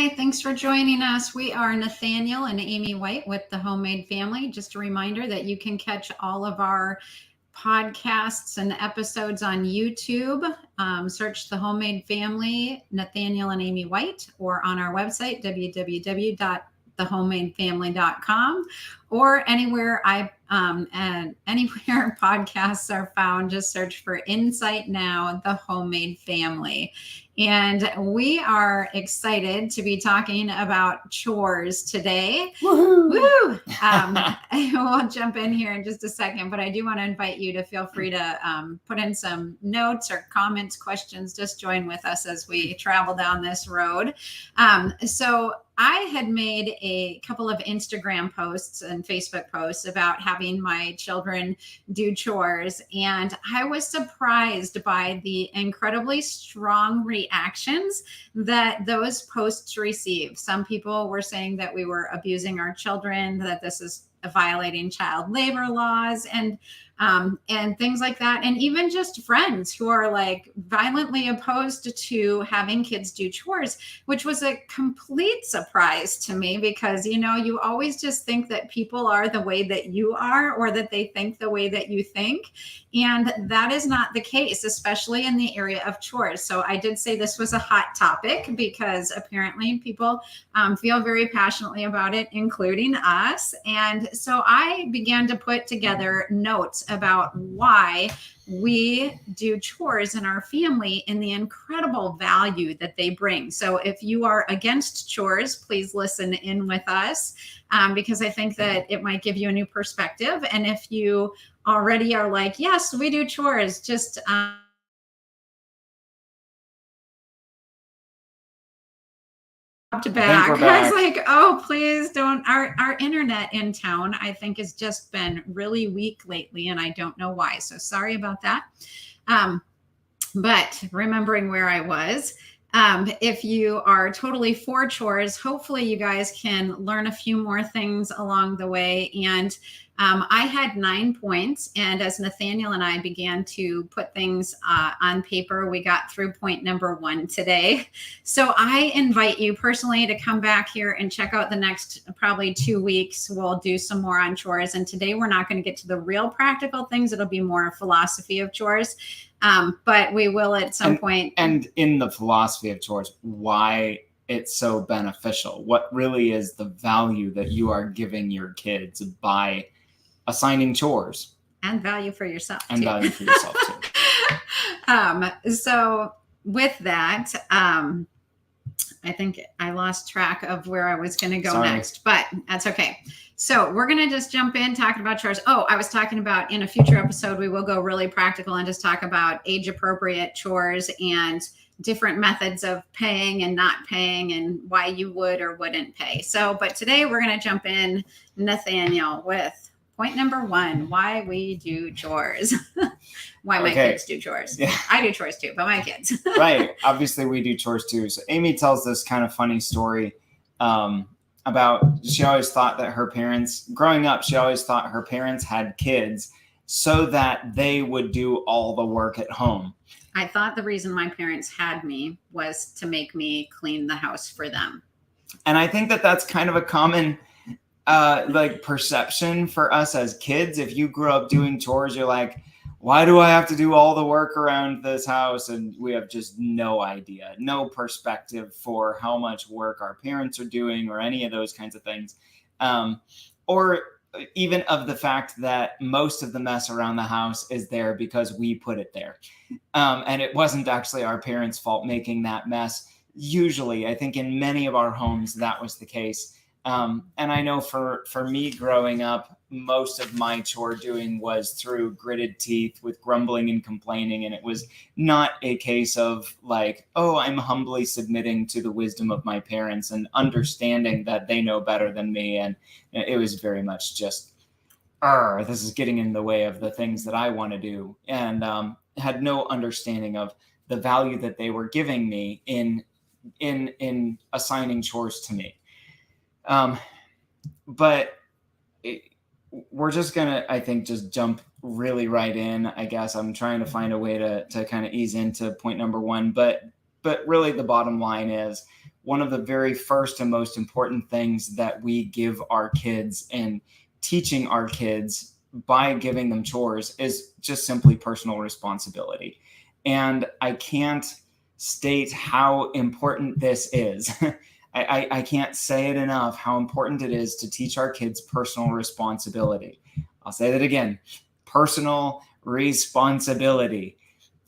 Hi, thanks for joining us. We are Nathaniel and Amy White with the Homemade Family. Just a reminder that you can catch all of our podcasts and episodes on YouTube. Search the Homemade Family, Nathaniel and Amy White, or on our website, www.thehomemadefamily.com, or anywhere and anywhere podcasts are found. Just search for Insight Now, the Homemade Family. And we are excited to be talking about chores today. Woohoo! Woo! We'll jump in here in just a second, but I do want to invite you to feel free to put in some notes or comments, questions. Just join with us as we travel down this road. So I had made a couple of Instagram posts and Facebook posts about having my children do chores, and I was surprised by the incredibly strong reactions that those posts received. Some people were saying that we were abusing our children, that this is violating child labor laws, and things like that. And even just friends who are like violently opposed to having kids do chores, which was a complete surprise to me because, you always just think that people are the way that you are, or that they think the way that you think. And that is not the case, especially in the area of chores. So I did say this was a hot topic because apparently people feel very passionately about it, including us. And so I began to put together notes about why we do chores in our family and the incredible value that they bring. So if you are against chores, please listen in with us because I think that it might give you a new perspective. And if you already are like, yes, we do chores, just back. I was like, oh, please don't. Our internet in town, I think, has just been really weak lately, and I don't know why. So sorry about that. But remembering where I was, if you are totally for chores, hopefully you guys can learn a few more things along the way. And I had 9 points. And as Nathaniel and I began to put things on paper, we got through point number 1 today. So I invite you personally to come back here and check out the next probably 2 weeks. We'll do some more on chores. And today we're not going to get to the real practical things. It'll be more philosophy of chores. But we will at some point. And in the philosophy of chores, why it's so beneficial. What really is the value that you are giving your kids by assigning chores? And value for yourself. And too. value for yourself too. So with that, I think I lost track of where I was going to go next, but that's okay. So we're going to just jump in talking about chores. Oh, I was talking about in a future episode, we will go really practical and just talk about age appropriate chores and different methods of paying and not paying and why you would or wouldn't pay. So, but today we're going to jump in, Nathaniel, with point number 1, why we do chores. Why my kids do chores. Yeah. I do chores too, but my kids. Right. Obviously we do chores too. So Amy tells this kind of funny story about, she always thought that her parents, growing up, she always thought her parents had kids so that they would do all the work at home. I thought the reason my parents had me was to make me clean the house for them. And I think that that's kind of a common perception for us as kids. If you grew up doing chores, you're like, why do I have to do all the work around this house? And we have just no idea, no perspective for how much work our parents are doing or any of those kinds of things. Or even of the fact that most of the mess around the house is there because we put it there. And it wasn't actually our parents' fault making that mess. Usually, I think in many of our homes, that was the case. And I know for me growing up, most of my chore doing was through gritted teeth with grumbling and complaining. And it was not a case of like, oh, I'm humbly submitting to the wisdom of my parents and understanding that they know better than me. And it was very much just, this is getting in the way of the things that I want to do. And had no understanding of the value that they were giving me in assigning chores to me. But we're just gonna, I think, just jump really right in. I guess I'm trying to find a way to kind of ease into point number 1, but really the bottom line is one of the very first and most important things that we give our kids and teaching our kids by giving them chores is just simply personal responsibility. And I can't state how important this is. I can't say it enough how important it is to teach our kids personal responsibility. I'll say that again, personal responsibility.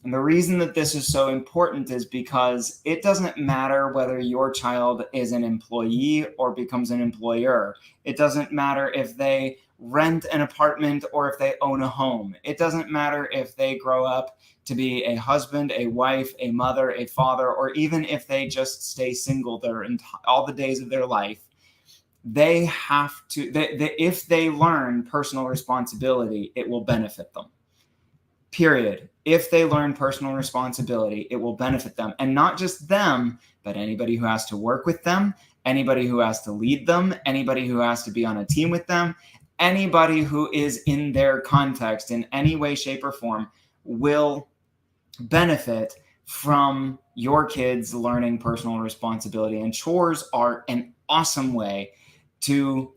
And the reason that this is so important is because it doesn't matter whether your child is an employee or becomes an employer. It doesn't matter if they rent an apartment or if they own a home. It doesn't matter if they grow up to be a husband, a wife, a mother, a father, or even if they just stay single all the days of their life. They have to, if they learn personal responsibility, it will benefit them. Period. If they learn personal responsibility, it will benefit them. And not just them, but anybody who has to work with them, anybody who has to lead them, anybody who has to be on a team with them, anybody who is in their context in any way, shape, or form will benefit from your kids learning personal responsibility. And chores are an awesome way to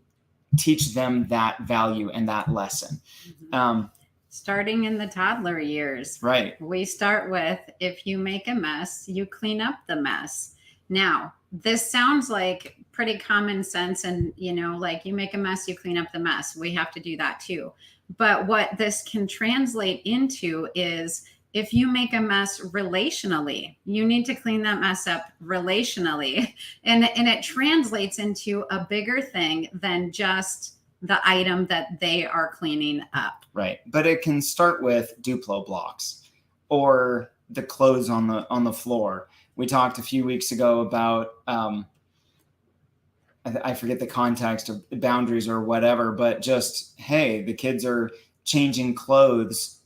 teach them that value and that lesson. Starting in the toddler years. Right. We start with, if you make a mess, you clean up the mess. Now, this sounds like pretty common sense. And, like you make a mess, you clean up the mess. We have to do that too. But what this can translate into is, if you make a mess relationally, you need to clean that mess up relationally. And it translates into a bigger thing than just the item that they are cleaning up. Right. But it can start with Duplo blocks or the clothes on the floor. We talked a few weeks ago about, I forget the context of boundaries or whatever, but just, hey, the kids are changing clothes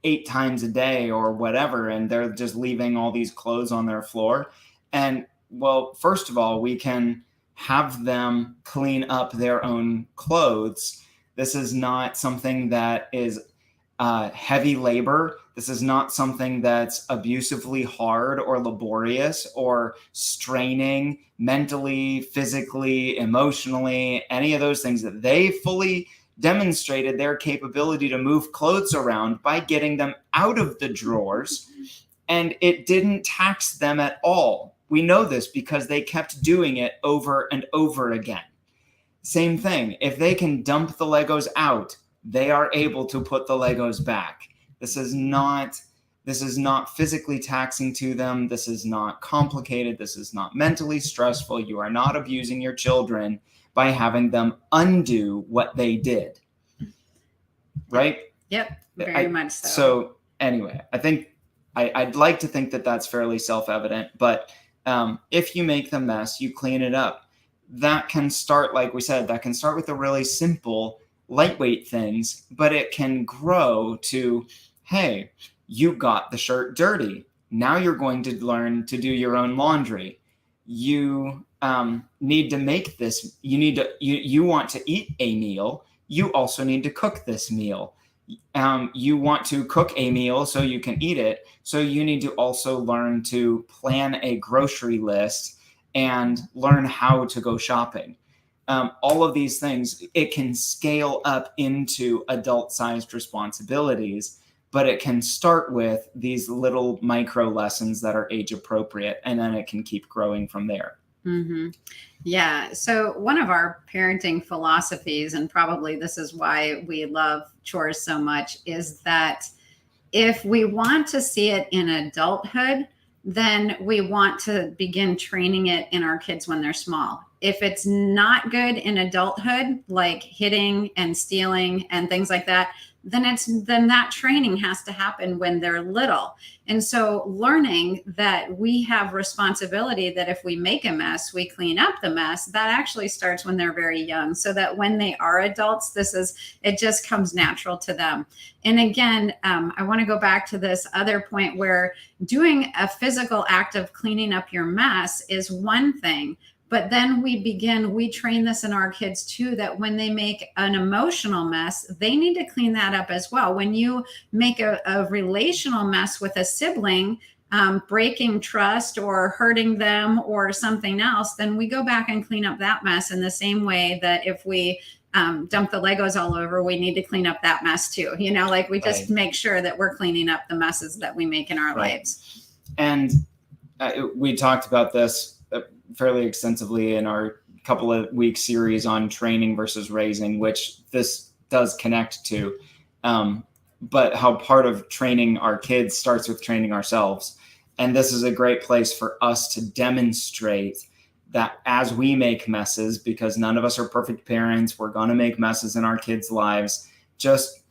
8 times a day or whatever, and they're just leaving all these clothes on their floor. And well, first of all, we can have them clean up their own clothes. This is not something that is heavy labor. This is not something that's abusively hard or laborious or straining mentally, physically, emotionally, any of those things. That they fully demonstrated their capability to move clothes around by getting them out of the drawers, and it didn't tax them at all. We know this because they kept doing it over and over again. Same thing. If they can dump the Legos out, they are able to put the Legos back. This is not physically taxing to them. This is not complicated. This is not mentally stressful. You are not abusing your children by having them undo what they did. Right? Yep. Very much so. So anyway, I think I'd like to think that that's fairly self-evident, but if you make the mess, you clean it up. That can start, like we said, that can start with the really simple, lightweight things, but it can grow to, hey, you got the shirt dirty. Now you're going to learn to do your own laundry. You need to make this. You want to eat a meal. You also need to cook this meal. You want to cook a meal so you can eat it. So you need to also learn to plan a grocery list and learn how to go shopping. All of these things, it can scale up into adult-sized responsibilities, but it can start with these little micro lessons that are age appropriate, and then it can keep growing from there. Mm-hmm. Yeah. So one of our parenting philosophies, and probably this is why we love chores so much, is that if we want to see it in adulthood, then we want to begin training it in our kids when they're small. If it's not good in adulthood, like hitting and stealing and things like that, then that training has to happen when they're little. And so learning that we have responsibility, that if we make a mess, we clean up the mess, that actually starts when they're very young, so that when they are adults, it just comes natural to them. And again, I want to go back to this other point where doing a physical act of cleaning up your mess is one thing. But then we train this in our kids too, that when they make an emotional mess, they need to clean that up as well. When you make a relational mess with a sibling, breaking trust or hurting them or something else, then we go back and clean up that mess in the same way that if we dump the Legos all over, we need to clean up that mess too. Like we just make sure that we're cleaning up the messes that we make in our lives. And we talked about this fairly extensively in our couple of week series on training versus raising, which this does connect to. But how part of training our kids starts with training ourselves. And this is a great place for us to demonstrate that as we make messes, because none of us are perfect parents, we're going to make messes in our kids' lives. Just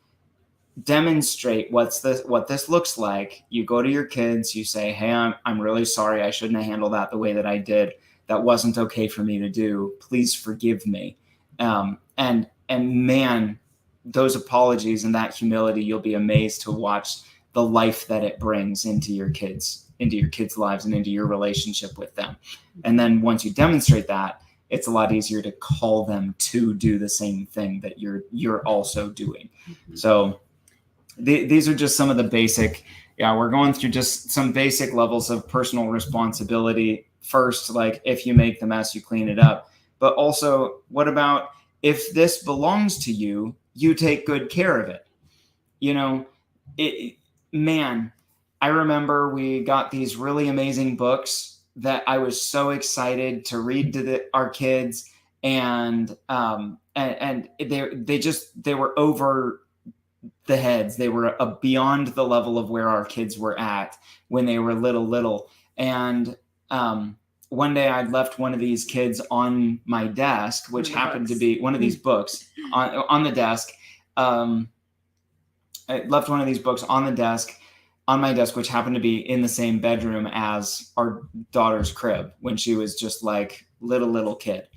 demonstrate what this looks like. You go to your kids, you say, hey, I'm really sorry. I shouldn't have handled that the way that I did. That wasn't okay for me to do. Please forgive me. And man, those apologies and that humility, you'll be amazed to watch the life that it brings into your kids' lives and into your relationship with them. And then once you demonstrate that, it's a lot easier to call them to do the same thing that you're also doing. Mm-hmm. So these are just some of the basic, we're going through just some basic levels of personal responsibility. First, like if you make the mess, you clean it up. But also, what about if this belongs to you, you take good care of it? Man, I remember we got these really amazing books that I was so excited to read to our kids, and they were over the heads. They were beyond the level of where our kids were at when they were little. And one day I'd left one of these kids on my desk, which happened to be one of these books on the desk. I left one of these books on my desk, which happened to be in the same bedroom as our daughter's crib when she was just like little kid.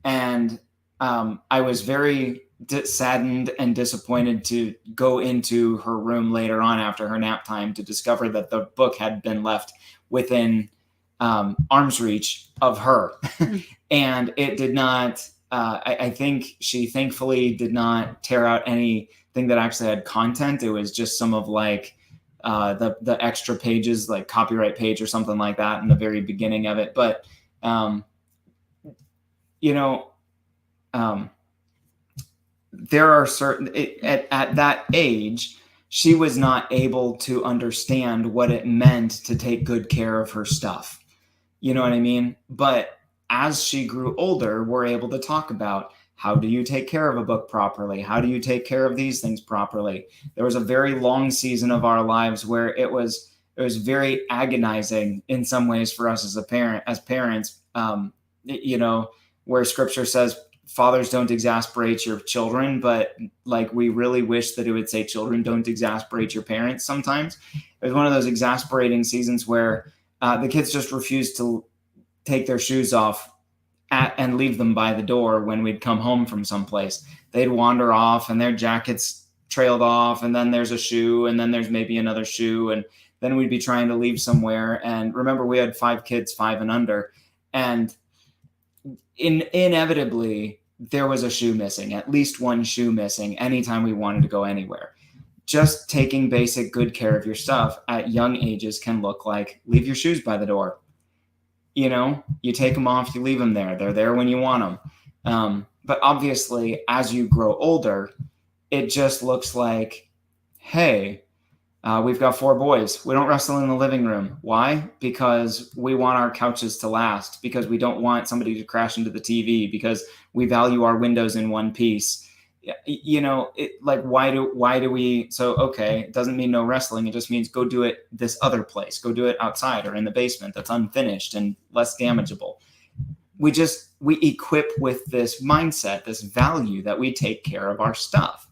And I was very saddened and disappointed to go into her room later on after her nap time to discover that the book had been left within arm's reach of her. And it did not, I think she thankfully did not tear out anything that actually had content. It was just some of like the extra pages, like copyright page or something like that in the very beginning of it. But, there are certain, at that age, she was not able to understand what it meant to take good care of her stuff. You know what I mean? But as she grew older, we're able to talk about, how do you take care of a book properly? How do you take care of these things properly? There was a very long season of our lives where it was very agonizing in some ways for us as parents, where scripture says, fathers, don't exasperate your children, but like we really wish that it would say children, don't exasperate your parents sometimes. It was one of those exasperating seasons where the kids just refused to take their shoes off and leave them by the door when we'd come home from someplace. They'd wander off and their jackets trailed off, and then there's a shoe, and then there's maybe another shoe, and then we'd be trying to leave somewhere. And remember, we had 5 kids, 5 and under, and inevitably there was a shoe missing, at least one shoe missing anytime we wanted to go anywhere. Just taking basic good care of your stuff at young ages can look like leave your shoes by the door. You take them off, you leave them there. They're there when you want them. But obviously, as you grow older, it just looks like, hey, we've got 4 boys. We don't wrestle in the living room. Why? Because we want our couches to last, because we don't want somebody to crash into the TV, because we value our windows in one piece. Why do we? So, okay, it doesn't mean no wrestling. It just means go do it this other place. Go do it outside or in the basement that's unfinished and less damageable. We equip with this mindset, this value that we take care of our stuff.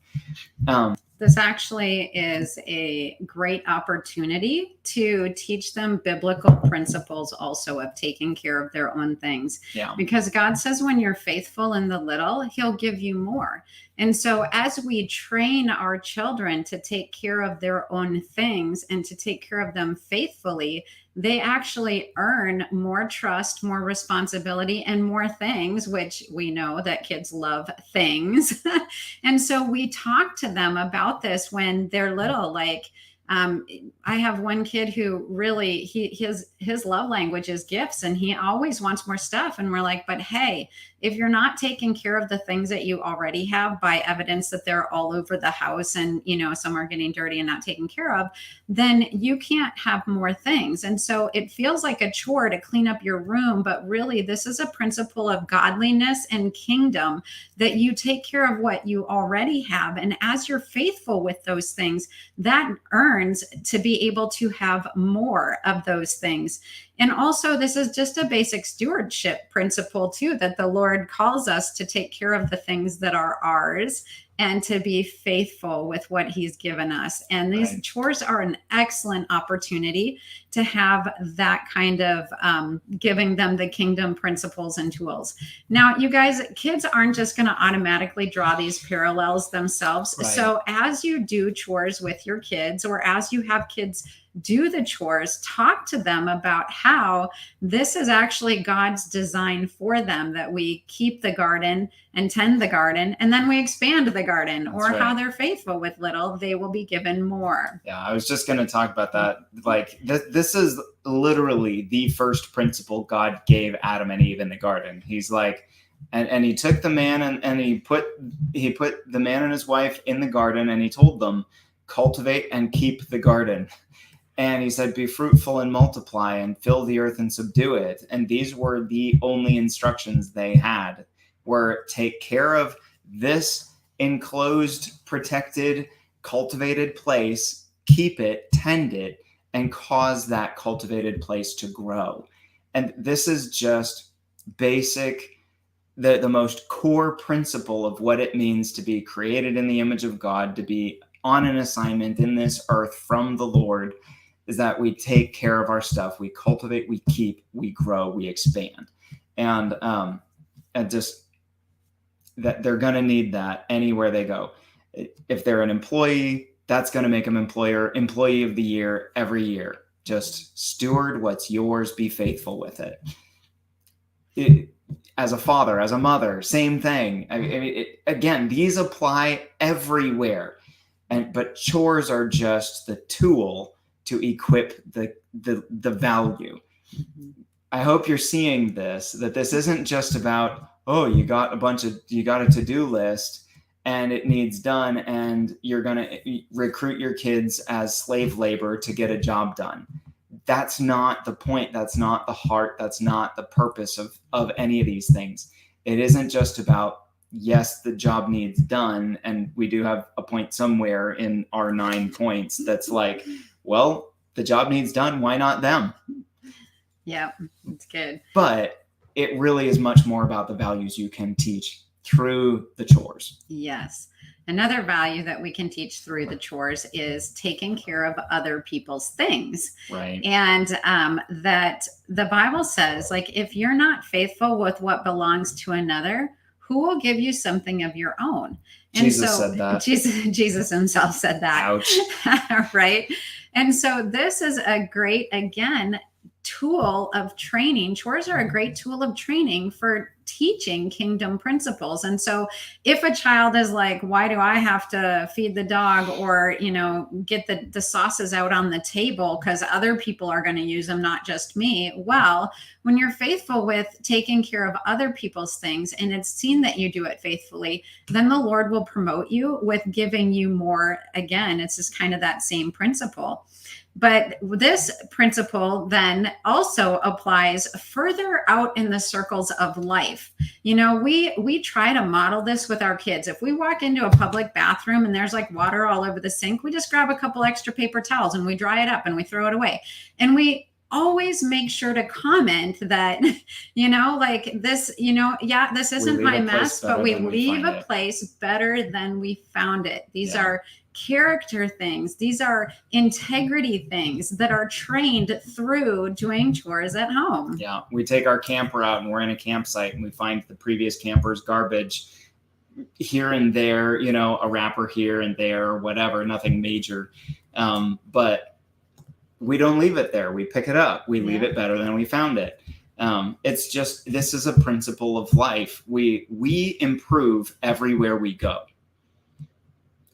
This actually is a great opportunity to teach them biblical principles also of taking care of their own things. Yeah. Because God says when you're faithful in the little, he'll give you more. And so as we train our children to take care of their own things and to take care of them faithfully, they actually earn more trust, more responsibility, and more things, which we know that kids love things. And so we talk to them about this when they're little, like, I have one kid who really his love language is gifts, and he always wants more stuff. And we're like, but hey, if you're not taking care of the things that you already have by evidence that they're all over the house and some are getting dirty and not taken care of, then you can't have more things. And so it feels like a chore to clean up your room, but really this is a principle of godliness and kingdom, that you take care of what you already have. And as you're faithful with those things, that earns to be able to have more of those things. And also, this is just a basic stewardship principle too, that the Lord calls us to take care of the things that are ours and to be faithful with what he's given us. And these chores are an excellent opportunity to have that kind of giving them the kingdom principles and tools. Now, you guys, kids aren't just going to automatically draw these parallels themselves. Right. So as you do chores with your kids, or as you have kids do the chores, talk to them about how this is actually God's design for them, that we keep the garden and tend the garden, and then we expand the garden. That's or right. How they're faithful with little, they will be given more. Yeah, I was just going to talk about that. Like this is literally the first principle God gave Adam and Eve in the garden. He's like, and he took the man and he put the man and his wife in the garden, and he told them, cultivate and keep the garden. And he said, be fruitful and multiply and fill the earth and subdue it. And these were the only instructions they had, were take care of this enclosed, protected, cultivated place, keep it, tend it, and cause that cultivated place to grow. And this is just basic, the most core principle of what it means to be created in the image of God, to be on an assignment in this earth from the Lord, is that we take care of our stuff, we cultivate, we keep, we grow, we expand. And just that they're going to need that anywhere they go. If they're an employee, that's going to make them employee of the year every year. Just steward what's yours, be faithful with it. As a father, as a mother, same thing. I mean, again, these apply everywhere. But chores are just the tool to equip the value. I hope you're seeing this, that this isn't just about, oh, you got a to-do list and it needs done, and you're going to recruit your kids as slave labor to get a job done. That's not the point. That's not the heart. That's not the purpose of any of these things. It isn't just about, yes, the job needs done. And we do have a point somewhere in our 9 points that's like, well, the job needs done. Why not them? Yeah, it's good. But it really is much more about the values you can teach through the chores. Yes. Another value that we can teach through the chores is taking care of other people's things. Right. And that the Bible says, like, if you're not faithful with what belongs to another, who will give you something of your own? And Jesus said that. Jesus himself said that. Ouch. Right. And so this is a great, again, tool of training. Chores are a great tool of training for teaching kingdom principles. And so if a child is like, why do I have to feed the dog or, get the sauces out on the table because other people are going to use them, not just me? Well, when you're faithful with taking care of other people's things and it's seen that you do it faithfully, then the Lord will promote you with giving you more. Again, it's just kind of that same principle. But this principle then also applies further out in the circles of life. We try to model this with our kids. If we walk into a public bathroom and there's like water all over the sink, we just grab a couple extra paper towels and we dry it up and we throw it away. And we always make sure to comment that, like this, this isn't my mess, but we leave a place better than we found it. These are character things. These are integrity things that are trained through doing chores at home. Yeah. We take our camper out and we're in a campsite and we find the previous camper's garbage here and there, a wrapper here and there, or whatever, nothing major. But we don't leave it there. We pick it up. We leave it better than we found it. It's just, this is a principle of life. We improve everywhere we go.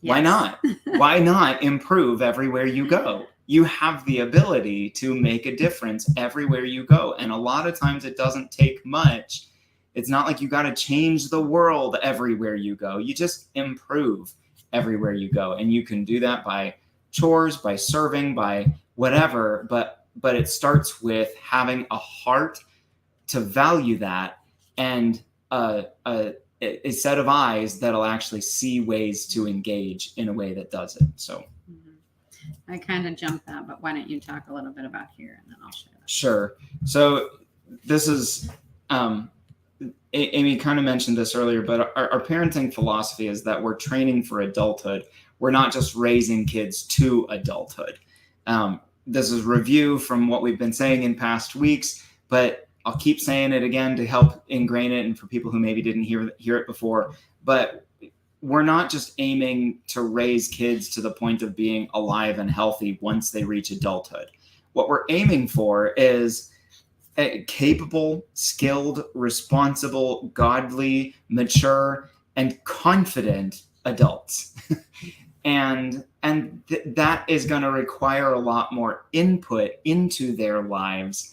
Why Yes. not? Why not improve everywhere you go? You have the ability to make a difference everywhere you go. And a lot of times it doesn't take much. It's not like you got to change the world everywhere you go. You just improve everywhere you go. And you can do that by chores, by serving, by whatever. But it starts with having a heart to value that, and a set of eyes that'll actually see ways to engage in a way that does it. So I kind of jumped that, but why don't you talk a little bit about here, and then I'll share that. Sure. So this is Amy kind of mentioned this earlier, but our parenting philosophy is that we're training for adulthood. We're not just raising kids to adulthood. This is review from what we've been saying in past weeks, but I'll keep saying it again to help ingrain it, and for people who maybe didn't hear it before. But we're not just aiming to raise kids to the point of being alive and healthy once they reach adulthood. What we're aiming for is capable, skilled, responsible, godly, mature, and confident adults. and that is going to require a lot more input into their lives.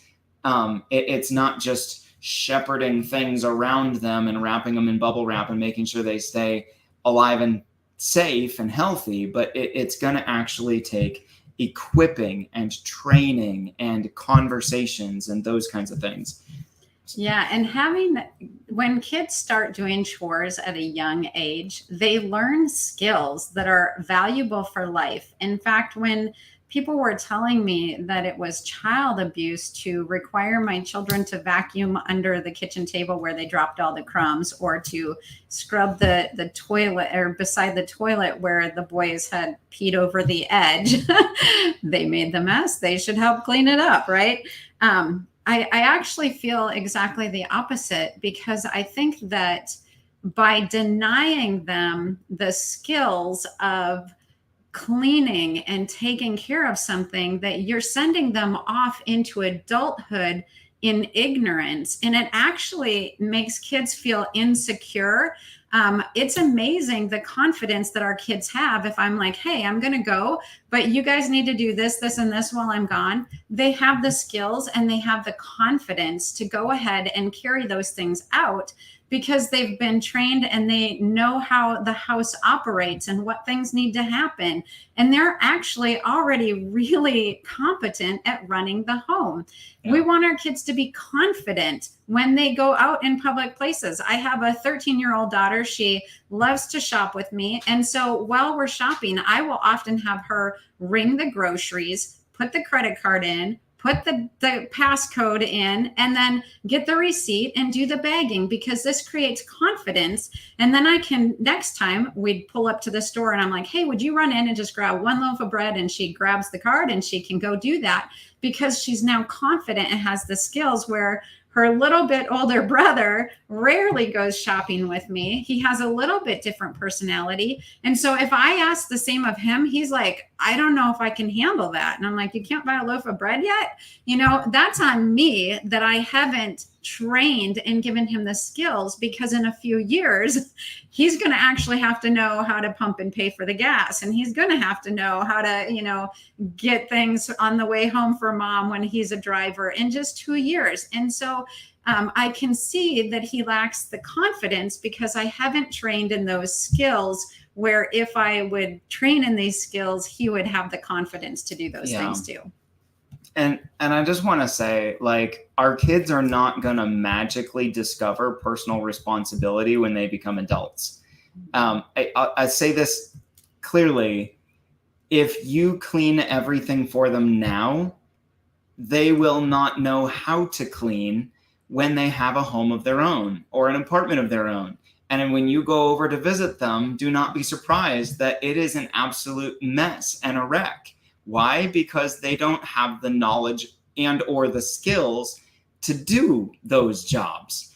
It's not just shepherding things around them and wrapping them in bubble wrap and making sure they stay alive and safe and healthy, but it's going to actually take equipping and training and conversations and those kinds of things. Yeah, and when kids start doing chores at a young age, they learn skills that are valuable for life. In fact, when people were telling me that it was child abuse to require my children to vacuum under the kitchen table where they dropped all the crumbs, or to scrub the toilet, or beside the toilet where the boys had peed over the edge, they made the mess. They should help clean it up, right? I actually feel exactly the opposite, because I think that by denying them the skills of cleaning and taking care of something, that you're sending them off into adulthood in ignorance, and it actually makes kids feel insecure. It's amazing the confidence that our kids have. If I'm like, hey, I'm going to go, but you guys need to do this, this, and this while I'm gone, they have the skills and they have the confidence to go ahead and carry those things out, because they've been trained and they know how the house operates and what things need to happen. And they're actually already really competent at running the home. Yeah. We want our kids to be confident when they go out in public places. I have a 13-year-old daughter. She loves to shop with me. And so while we're shopping, I will often have her ring the groceries, put the credit card in, put the passcode in, and then get the receipt and do the bagging, because this creates confidence. And then I can, next time we'd pull up to the store and I'm like, hey, would you run in and just grab one loaf of bread? And she grabs the card and she can go do that, because she's now confident and has the skills, where her little bit older brother rarely goes shopping with me. He has a little bit different personality. And so if I ask the same of him, he's like, I don't know if I can handle that. And I'm like, you can't buy a loaf of bread yet? You know, that's on me that I haven't trained and given him the skills, because in a few years, he's going to actually have to know how to pump and pay for the gas. And he's going to have to know how to, get things on the way home for mom when he's a driver, in just 2 years. And so I can see that he lacks the confidence, because I haven't trained in those skills, where if I would train in these skills, he would have the confidence to do those things too. And I just want to say, like, our kids are not going to magically discover personal responsibility when they become adults. I say this clearly. If you clean everything for them now, they will not know how to clean when they have a home of their own or an apartment of their own. And when you go over to visit them, do not be surprised that it is an absolute mess and a wreck. Why? Because they don't have the knowledge and or the skills to do those jobs.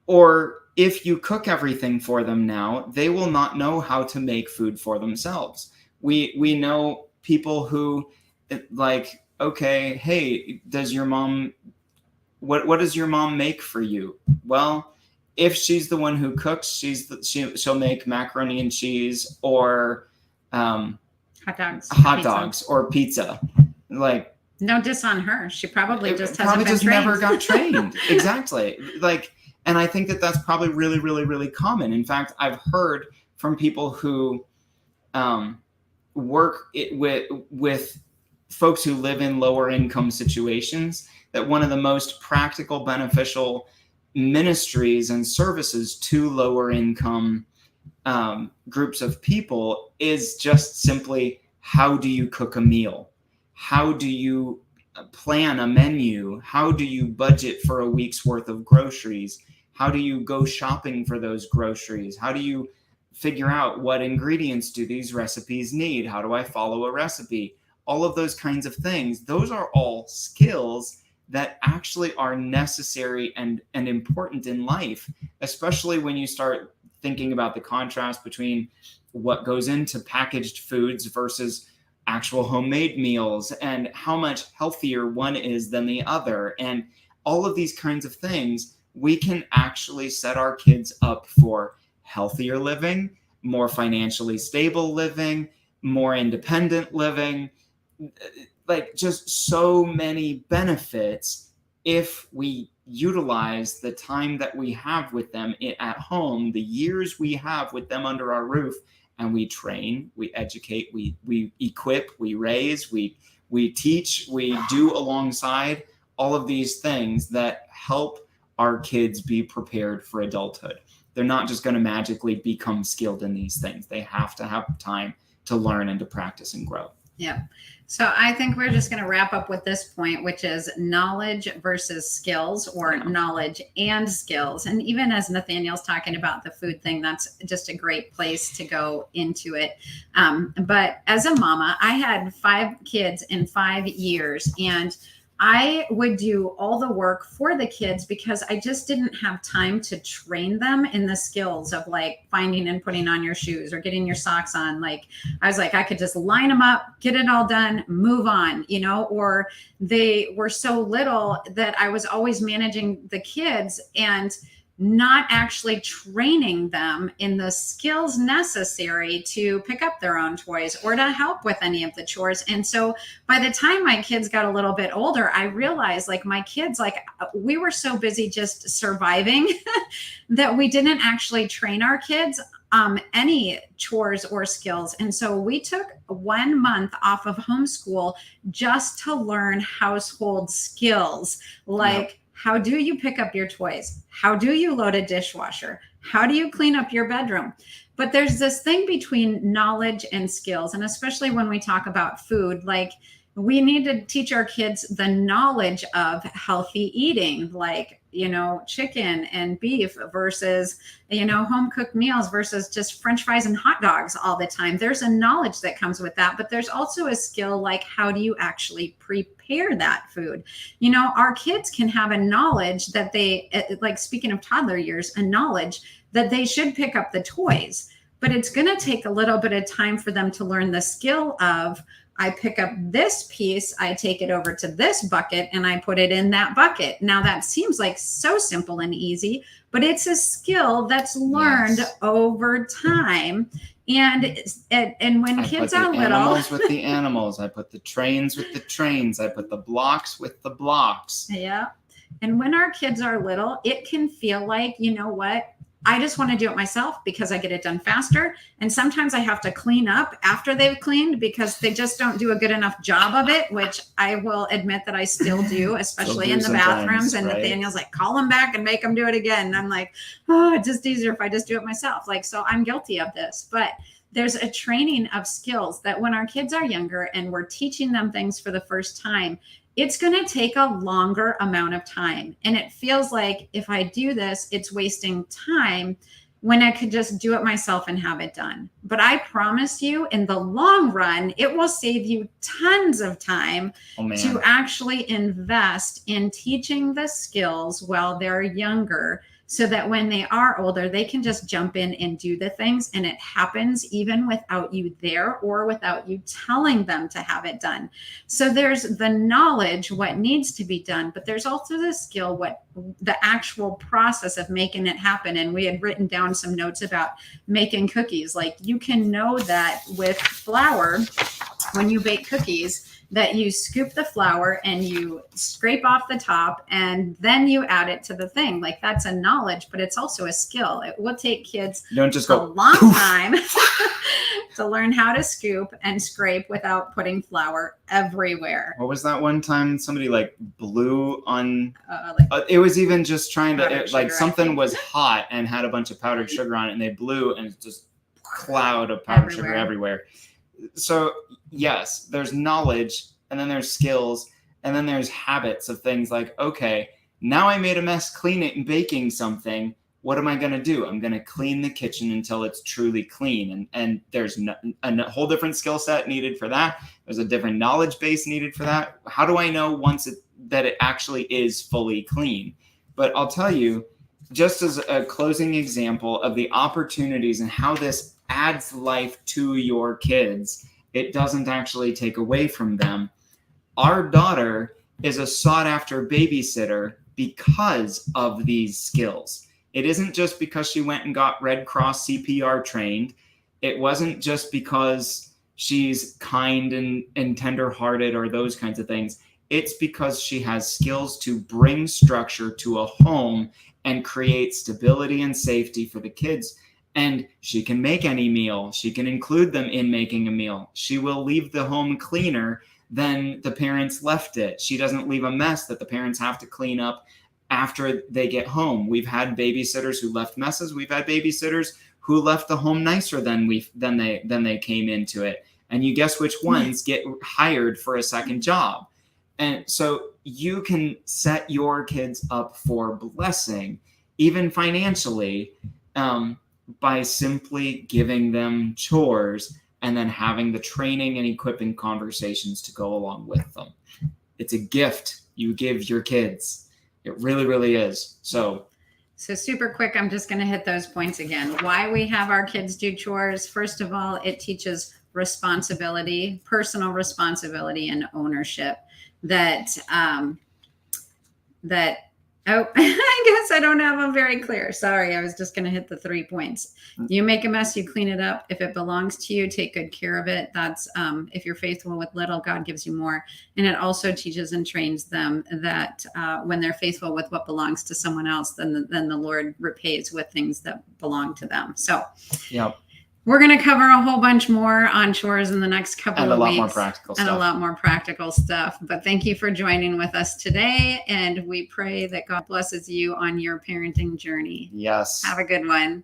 Or if you cook everything for them now, they will not know how to make food for themselves. We know people who, like, okay, hey, does your mom, what does your mom make for you? Well, if she's the one who cooks, she'll make macaroni and cheese or hot dogs or pizza. Like, no diss on her. She probably just hasn't probably been just trained. never got trained. Exactly. Like, and I think that that's probably really, really, really common. In fact, I've heard from people who work with folks who live in lower income situations that one of the most practical, beneficial ministries and services to lower income groups of people is just simply, how do you cook a meal? How do you plan a menu? How do you budget for a week's worth of groceries? How do you go shopping for those groceries? How do you figure out what ingredients do these recipes need? How do I follow a recipe? All of those kinds of things. Those are all skills that actually are necessary and important in life, especially when you start thinking about the contrast between what goes into packaged foods versus actual homemade meals and how much healthier one is than the other. And all of these kinds of things, we can actually set our kids up for healthier living, more financially stable living, more independent living, like just so many benefits if we utilize the time that we have with them at home, the years we have with them under our roof, and we train, we educate, we equip, we raise, we teach, we do alongside all of these things that help our kids be prepared for adulthood. They're not just going to magically become skilled in these things. They have to have time to learn and to practice and grow. Yeah. So I think we're just going to wrap up with this point, which is knowledge versus skills, or knowledge and skills. And even as Nathaniel's talking about the food thing, that's just a great place to go into it. But as a mama, I had 5 kids in 5 years, and I would do all the work for the kids because I just didn't have time to train them in the skills of like finding and putting on your shoes or getting your socks on. Like, I was like, I could just line them up, get it all done, move on, you know, or they were so little that I was always managing the kids and not actually training them in the skills necessary to pick up their own toys or to help with any of the chores. And so by the time my kids got a little bit older, I realized like my kids, like we were so busy just surviving that we didn't actually train our kids any chores or skills. And so we took 1 month off of homeschool just to learn household skills, like how do you pick up your toys? How do you load a dishwasher? How do you clean up your bedroom? But there's this thing between knowledge and skills. And especially when we talk about food, like we need to teach our kids the knowledge of healthy eating, like, you know, chicken and beef versus, you know, home cooked meals versus just French fries and hot dogs all the time. There's a knowledge that comes with that, but there's also a skill like how do you actually prepare that food? You know, our kids can have a knowledge that they, like speaking of toddler years, a knowledge that they should pick up the toys, but it's going to take a little bit of time for them to learn the skill of, I pick up this piece, I take it over to this bucket, and I put it in that bucket. Now that seems like so simple and easy, but it's a skill that's learned over time. And when kids are little, animals with the animals, I put the trains with the trains, I put the blocks with the blocks. Yeah. And when our kids are little, it can feel like, you know what? I just want to do it myself because I get it done faster. And sometimes I have to clean up after they've cleaned because they just don't do a good enough job of it, which I will admit that I still do, especially in the bathrooms. And Nathaniel's like, call them back and make them do it again. And I'm like, oh, it's just easier if I just do it myself. Like, so I'm guilty of this, but there's a training of skills that when our kids are younger and we're teaching them things for the first time, it's going to take a longer amount of time. And it feels like if I do this, it's wasting time when I could just do it myself and have it done. But I promise you, in the long run, it will save you tons of time to actually invest in teaching the skills while they're younger, so that when they are older, they can just jump in and do the things, and it happens even without you there or without you telling them to have it done. So there's the knowledge, what needs to be done, but there's also the skill, what the actual process of making it happen. And we had written down some notes about making cookies. Like, you can know that with flour, when you bake cookies, that you scoop the flour and you scrape off the top and then you add it to the thing. Like, that's a knowledge, but it's also a skill. It will take kids You don't just a go long poof. time to learn how to scoop and scrape without putting flour everywhere. What was that one time somebody like blew on? Like It was even just trying to powdered like sugar, I something think. was hot and had a bunch of powdered sugar on it, and they blew, and it's just cloud of powdered sugar everywhere. So yes, there's knowledge, and then there's skills, and then there's habits of things like, okay, now I made a mess baking something. What am I going to do? I'm going to clean the kitchen until it's truly clean. And there's a whole different skill set needed for that. There's a different knowledge base needed for that. How do I know that it actually is fully clean? But I'll tell you, just as a closing example of the opportunities and how this adds life to your kids, it doesn't actually take away from them. Our daughter is a sought-after babysitter because of these skills. It isn't just because she went and got Red Cross CPR trained. It wasn't just because she's kind and tender-hearted or those kinds of things. It's because she has skills to bring structure to a home and create stability and safety for the kids. And she can make any meal. She can include them in making a meal. She will leave the home cleaner than the parents left it. She doesn't leave a mess that the parents have to clean up after they get home. We've had babysitters who left messes. We've had babysitters who left the home nicer than they came into it. And you guess which ones get hired for a second job. And so you can set your kids up for blessing, even financially, by simply giving them chores and then having the training and equipping conversations to go along with them. It's a gift you give your kids. It really, really is. So super quick, I'm just going to hit those points again. Why we have our kids do chores. First of all, it teaches responsibility, personal responsibility, and ownership. Oh, I guess I don't have them very clear. Sorry, I was just going to hit the 3 points. You make a mess, you clean it up. If it belongs to you, take good care of it. That's if you're faithful with little, God gives you more. And it also teaches and trains them that when they're faithful with what belongs to someone else, then the Lord repays with things that belong to them. So, yep. We're going to cover a whole bunch more on chores in the next couple of weeks. And a lot more practical stuff. And a lot more practical stuff. But thank you for joining with us today. And we pray that God blesses you on your parenting journey. Yes. Have a good one.